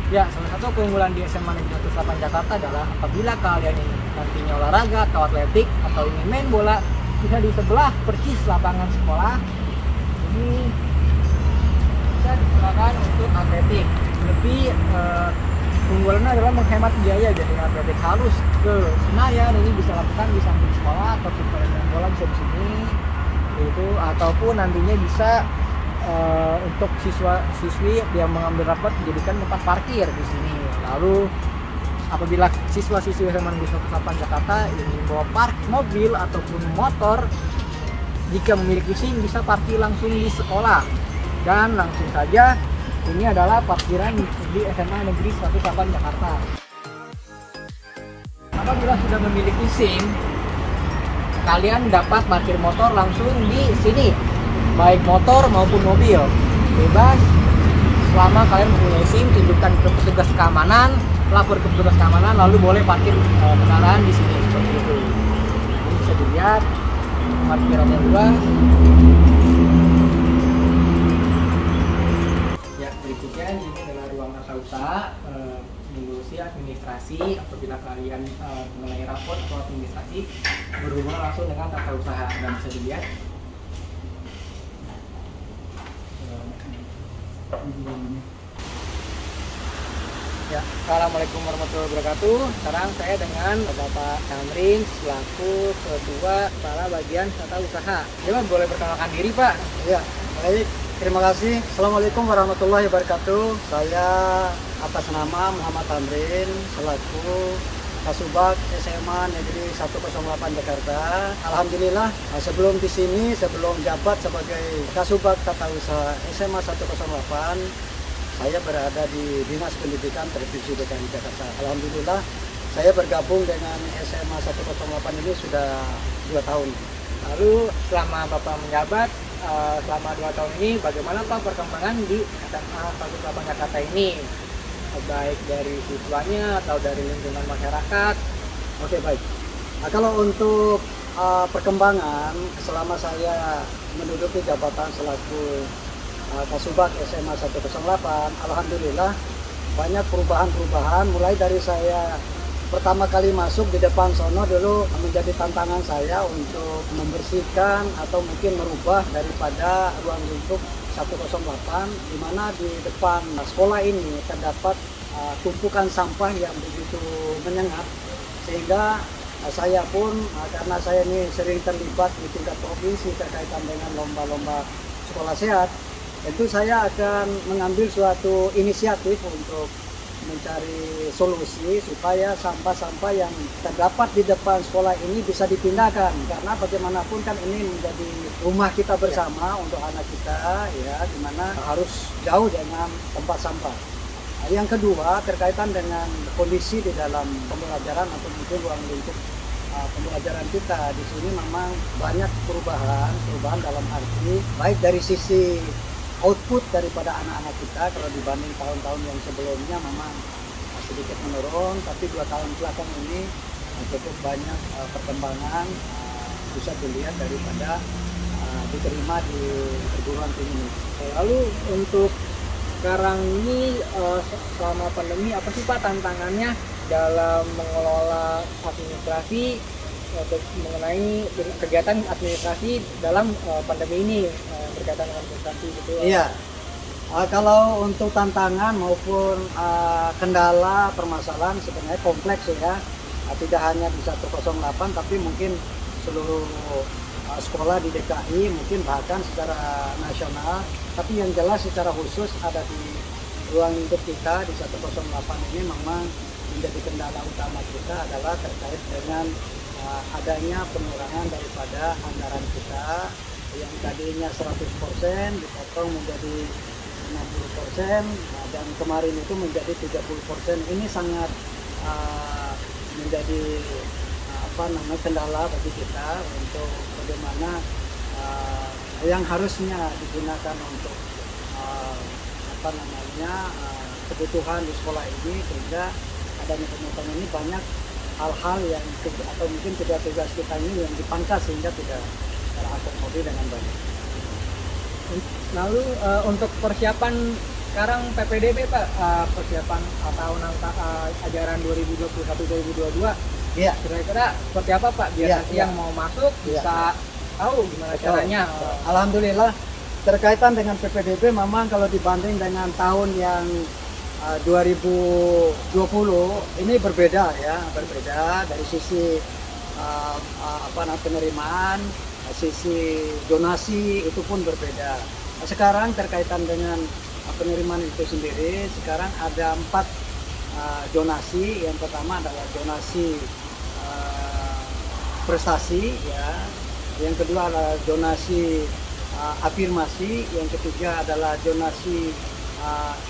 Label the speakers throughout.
Speaker 1: Ya, salah satu keunggulan di SMA Negeri 108 Jakarta adalah apabila kalian ini nantinya olahraga atau atletik atau ingin main bola, bisa di sebelah persis lapangan sekolah. Ini bisa digunakan untuk atletik. Lebih keunggulannya adalah menghemat biaya, jadi atletik harus ke Senayan, ini bisa lakukan di samping sekolah atau main bola bisa di sini itu, ataupun nantinya bisa untuk siswa-siswi yang mengambil rapat dijadikan tempat parkir di sini. Lalu apabila siswa-siswi SMA Negeri 108 Jakarta ini bawa mobil ataupun motor, jika memiliki SIM bisa parkir langsung di sekolah, dan langsung saja ini adalah parkiran di SMA Negeri 108 Jakarta. Apabila sudah memiliki SIM, kalian dapat parkir motor langsung di sini, baik motor maupun mobil, bebas. Selama kalian mempunyai SIM, tunjukkan ke petugas keamanan, lapor ke petugas keamanan, lalu boleh parkir kendaraan di sini seperti itu. Ini bisa dilihat parkirannya luas. Ya, berikutnya ini adalah ruang tata usaha, mengurusi administrasi. Apabila kalian mengenai rapor atau administrasi berhubungan langsung dengan tata usaha, dan bisa dilihat. Ya, assalamualaikum warahmatullahi wabarakatuh. Sekarang saya dengan Bapak Tamrin selaku Ketua Kepala Bagian Tata Usaha. Coba boleh perkenalkan diri, Pak?
Speaker 2: Ya, baik. Terima kasih. Assalamualaikum warahmatullahi wabarakatuh. Saya atas nama Muhammad Tamrin selaku Kasubag SMA Negeri 108 Jakarta. Alhamdulillah, sebelum di sini, sebelum jabat sebagai Kasubag Tata Usaha SMA 108, saya berada di Dinas Pendidikan Provinsi DKI Jakarta. Alhamdulillah, saya bergabung dengan SMA 108 ini sudah 2 tahun.
Speaker 1: Lalu selama Bapak menjabat selama 2 tahun ini, bagaimana Pak perkembangan di SMA 108 Jakarta ini? Baik dari siswanya atau dari lingkungan masyarakat.
Speaker 2: Oke, baik. Nah, kalau untuk perkembangan selama saya menduduki jabatan selaku Kasubag SMA 108, alhamdulillah banyak perubahan-perubahan, mulai dari saya pertama kali masuk di depan sono dulu menjadi tantangan saya untuk membersihkan atau mungkin merubah daripada ruang lingkup 108, di mana di depan sekolah ini terdapat tumpukan sampah yang begitu menyengat, sehingga saya pun karena saya ini sering terlibat di tingkat provinsi terkaitan dengan lomba-lomba sekolah sehat, tentu saya akan mengambil suatu inisiatif untuk mencari solusi supaya sampah-sampah yang terdapat di depan sekolah ini bisa dipindahkan, karena bagaimanapun kan ini menjadi rumah kita bersama untuk anak kita, ya, dimana harus jauh dengan tempat sampah. Nah, yang kedua terkaitan dengan kondisi di dalam pembelajaran atau mungkin ruang lingkup pembelajaran kita di sini memang banyak perubahan dalam arti baik dari sisi output daripada anak-anak kita. Kalau dibanding tahun-tahun yang sebelumnya memang sedikit menurun, tapi 2 tahun belakang ini cukup banyak perkembangan bisa dilihat daripada diterima di perguruan tinggi.
Speaker 1: Lalu untuk sekarang ini selama pandemi, apa sih Pak tantangannya dalam mengelola administrasi untuk mengenai kegiatan administrasi dalam pandemi ini berkaitan dengan administrasi gitu?
Speaker 2: Iya, kalau untuk tantangan maupun kendala permasalahan sebenarnya kompleks ya, tidak hanya di 108 tapi mungkin seluruh sekolah di DKI, mungkin bahkan secara nasional. Tapi yang jelas secara khusus ada di ruang lingkup kita di 108 ini memang menjadi kendala utama kita adalah terkait dengan adanya penurunan daripada anggaran kita yang tadinya 100% dipotong menjadi 60%, dan kemarin itu menjadi 30%. Ini sangat menjadi kendala bagi kita untuk bagaimana yang harusnya digunakan untuk kebutuhan di sekolah ini, sehingga adanya pemotongan ini banyak hal-hal yang atau mungkin tugas-tugas kita ini yang dipangkas sehingga tidak terakomodir dengan baik.
Speaker 1: Lalu untuk persiapan sekarang PPDB Pak, persiapan tahun ajaran 2021-2022,
Speaker 2: Iya.
Speaker 1: kira-kira seperti apa Pak biar
Speaker 2: Iya,
Speaker 1: nanti
Speaker 2: iya.
Speaker 1: yang mau masuk
Speaker 2: Iya.
Speaker 1: bisa tahu gimana
Speaker 2: Betul.
Speaker 1: caranya?
Speaker 2: Alhamdulillah terkaitan dengan PPDB memang kalau dibanding dengan tahun yang 2020 ini berbeda ya, berbeda dari sisi penerimaan, sisi donasi itu pun berbeda. Sekarang terkaitan dengan penerimaan itu sendiri, sekarang ada 4 donasi. Yang pertama adalah donasi prestasi ya, yang kedua adalah donasi afirmasi, yang ketiga adalah donasi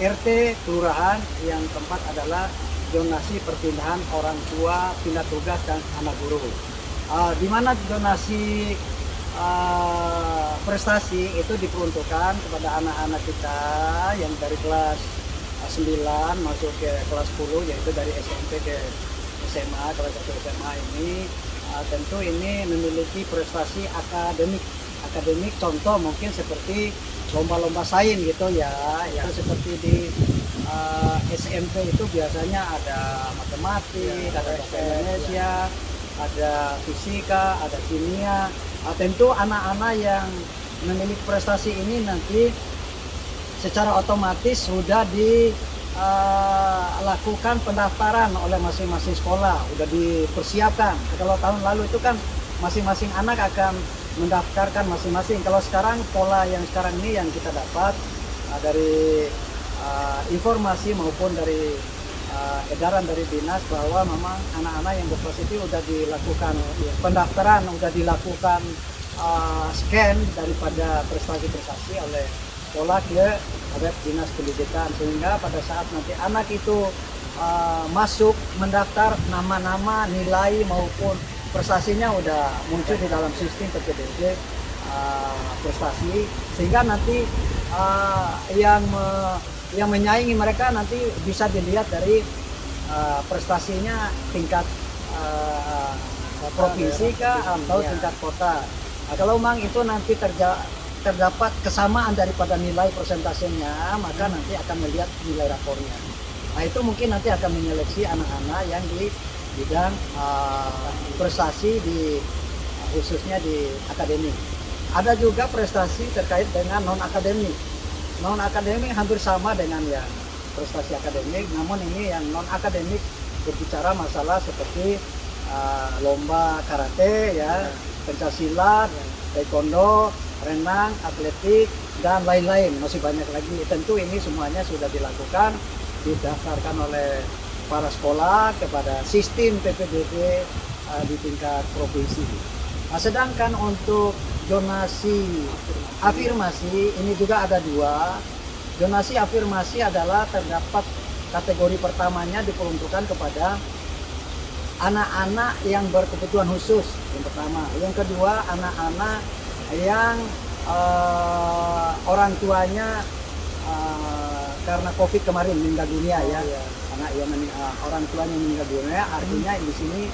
Speaker 2: RT kelurahan, yang keempat adalah donasi perpindahan orang tua, pindah tugas dan anak guru. Di mana donasi prestasi itu diperuntukkan kepada anak-anak kita yang dari kelas 9 masuk ke kelas 10, yaitu dari SMP ke SMA, kelas 1 SMA ini tentu ini memiliki prestasi akademik, contoh mungkin seperti lomba-lomba sains gitu ya, itu seperti di SMP itu biasanya ada matematik, ada bahasa Indonesia, ada fisika, ada kimia. Tentu anak-anak yang memiliki prestasi ini nanti secara otomatis sudah dilakukan pendaftaran oleh masing-masing sekolah, sudah dipersiapkan. Kalau tahun lalu itu kan masing-masing anak akan mendaftarkan masing-masing. Kalau sekarang pola yang sekarang ini yang kita dapat dari informasi maupun dari edaran dari dinas bahwa memang anak-anak yang berprestasi sudah dilakukan pendaftaran, sudah dilakukan scan daripada prestasi-prestasi oleh sekolah ke web dinas pendidikan, sehingga pada saat nanti anak itu masuk mendaftar, nama-nama, nilai maupun prestasinya udah muncul di dalam sistem PPDB prestasi, sehingga nanti yang menyaingi mereka nanti bisa dilihat dari prestasinya tingkat provinsi kah atau tingkat kota. Kalau memang itu nanti terdapat kesamaan daripada nilai persentasenya, maka nanti akan melihat nilai rapornya. Nah, itu mungkin nanti akan menyeleksi anak-anak yang di bidang prestasi khususnya di akademik. Ada juga prestasi terkait dengan non-akademik. Non-akademik hampir sama dengan yang prestasi akademik, namun ini yang non-akademik berbicara masalah seperti lomba karate ya, pencaksilat, taekwondo, renang, atletik, dan lain-lain, masih banyak lagi. Tentu ini semuanya sudah dilakukan, didaftarkan oleh para sekolah kepada sistem PPDB di tingkat provinsi. Nah, sedangkan untuk donasi afirmasi ini juga ada 2. Donasi afirmasi adalah terdapat kategori pertamanya diperuntukkan kepada anak-anak yang berkebutuhan khusus, yang pertama. Yang kedua, anak-anak yang orang tuanya karena COVID kemarin meninggal dunia ya. Anak yang orang tuanya meninggal dunia, artinya di sini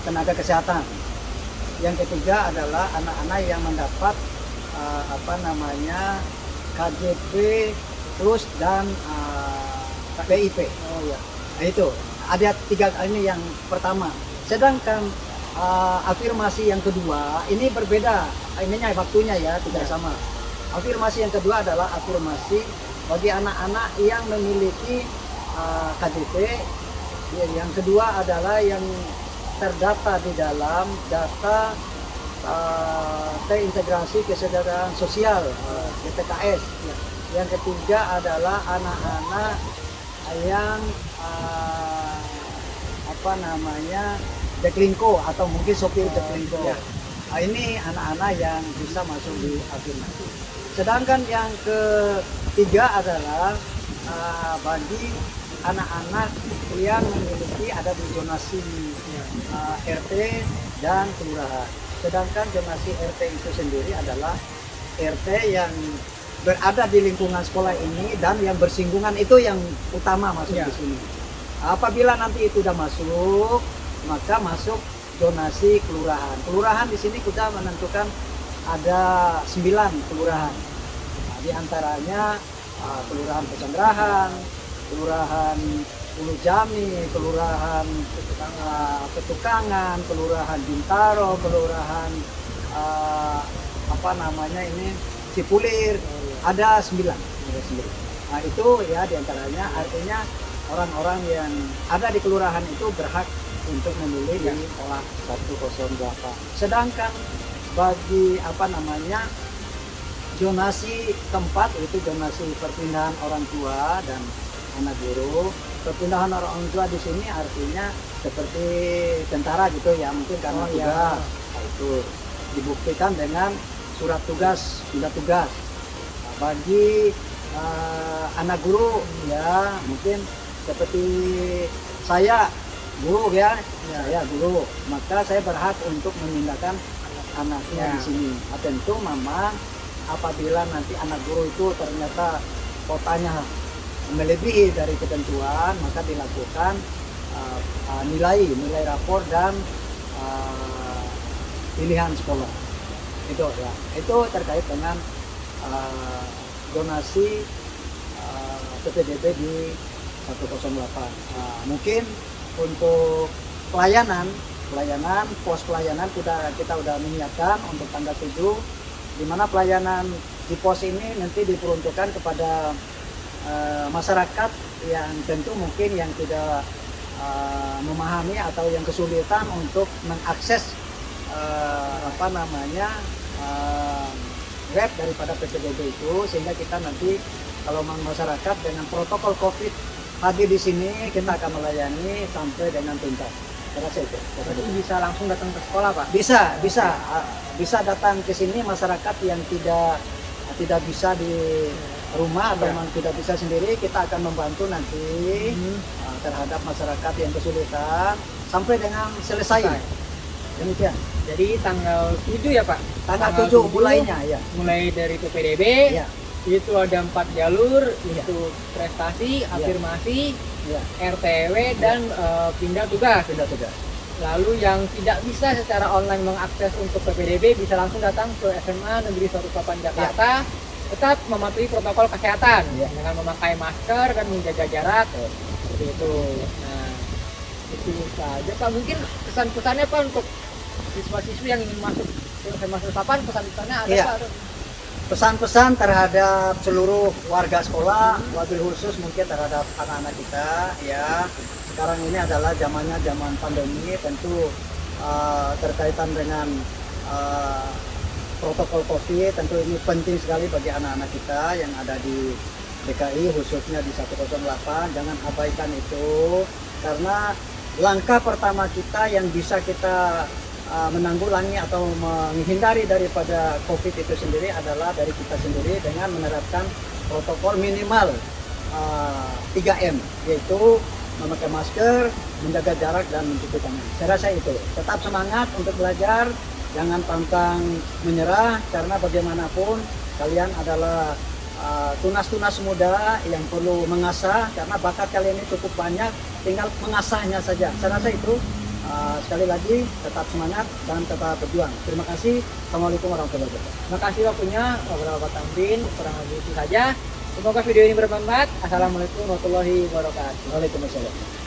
Speaker 2: tenaga kesehatan. Yang ketiga adalah anak-anak yang mendapat KJP plus dan PIP. Nah, itu ada 3 ini yang pertama. Sedangkan afirmasi yang kedua ini berbeda, ininya waktunya ya tidak sama. Afirmasi yang kedua adalah afirmasi bagi anak-anak yang memiliki KJP. Yang kedua adalah yang terdata di dalam data terintegrasi kesejahteraan sosial (TKS). Yang ketiga adalah anak-anak yang deklingko atau mungkin sopir deklingko. Nah, ini anak-anak yang bisa masuk di afirmasi. Sedangkan yang ketiga adalah bagi anak-anak yang memiliki ada di zonasi RT dan kelurahan. Sedangkan zonasi RT itu sendiri adalah RT yang berada di lingkungan sekolah ini dan yang bersinggungan, itu yang utama masuk di sini. Apabila nanti itu sudah masuk, maka masuk zonasi kelurahan. Kelurahan di sini kita menentukan ada 9 kelurahan. Nah, di antaranya Kelurahan Pesanggerahan, Kelurahan Ulu Jami, Kelurahan Petukangan, Kelurahan Bintaro, Kelurahan Cipulir, ada 9. Nah itu ya diantaranya artinya orang-orang yang ada di kelurahan itu berhak untuk memilih di sekolah 108. Sedangkan bagi zonasi tempat itu zonasi perpindahan orang tua dan anak guru. Perpindahan orang tua di sini artinya seperti tentara gitu ya, mungkin karena tugas. Nah, itu dibuktikan dengan surat tugas, pindah tugas. Nah, bagi anak guru ya mungkin seperti saya guru ya, saya guru, maka saya berhak untuk memindahkan anaknya di sini. Nah, tentu memang apabila nanti anak guru itu ternyata kotanya melebihi dari ketentuan, maka dilakukan nilai rapor dan pilihan sekolah. Itu ya, itu terkait dengan donasi PPDB di 108. Mungkin untuk pelayanan pos pelayanan kita udah menyiapkan untuk tanggal 7, di mana pelayanan di pos ini nanti diperuntukkan kepada masyarakat yang tentu mungkin yang tidak memahami atau yang kesulitan untuk mengakses web daripada PPDB itu, sehingga kita nanti kalau masyarakat dengan protokol COVID hadir di sini, kita akan melayani sampai dengan tuntas. Terasa itu.
Speaker 1: Jadi bisa langsung datang ke sekolah, Pak?
Speaker 2: Bisa datang ke sini masyarakat yang tidak bisa di rumah atau memang tidak bisa sendiri, kita akan membantu nanti terhadap masyarakat yang kesulitan sampai dengan selesai. Demikian.
Speaker 1: Jadi tanggal 7 ya Pak?
Speaker 2: Tanggal 7 mulainya ya.
Speaker 1: Mulai dari PPDB,
Speaker 2: ya.
Speaker 1: Itu ada 4 jalur, itu prestasi, afirmasi, RTW, dan pindah tugas. Lalu yang tidak bisa secara online mengakses untuk PPDB bisa langsung datang ke SMA Negeri 108 Jakarta. Tetap mematuhi protokol kesehatan dengan memakai masker dan menjaga jarak, seperti itu. Nah, itu saja Pak. Mungkin pesan-pesannya Pak untuk siswa-siswi yang ingin masuk ke SMA 108, pesan-pesannya ada Pak?
Speaker 2: Pesan-pesan terhadap seluruh warga sekolah, wabil khusus mungkin terhadap anak-anak kita ya. Sekarang ini adalah zamannya zaman pandemi, tentu terkaitan dengan protokol COVID, tentu ini penting sekali bagi anak-anak kita yang ada di DKI, khususnya di 108. Jangan abaikan itu, karena langkah pertama kita yang bisa kita menanggulangi atau menghindari daripada COVID itu sendiri adalah dari kita sendiri dengan menerapkan protokol minimal 3M, yaitu memakai masker, menjaga jarak, dan mencuci tangan. Saya rasa itu. Tetap semangat untuk belajar, jangan pantang menyerah, karena bagaimanapun kalian adalah tunas-tunas muda yang perlu mengasah, karena bakat kalian ini cukup banyak, tinggal mengasahnya saja. Saya rasa itu. Sekali lagi tetap semangat dan tetap berjuang. Terima kasih. Assalamualaikum warahmatullahi wabarakatuh.
Speaker 1: Terima kasih waktunya Bapak Tamrin. Kurang lebih itu saja. Semoga video ini bermanfaat. Assalamualaikum warahmatullahi wabarakatuh.
Speaker 2: Waalaikumsalam.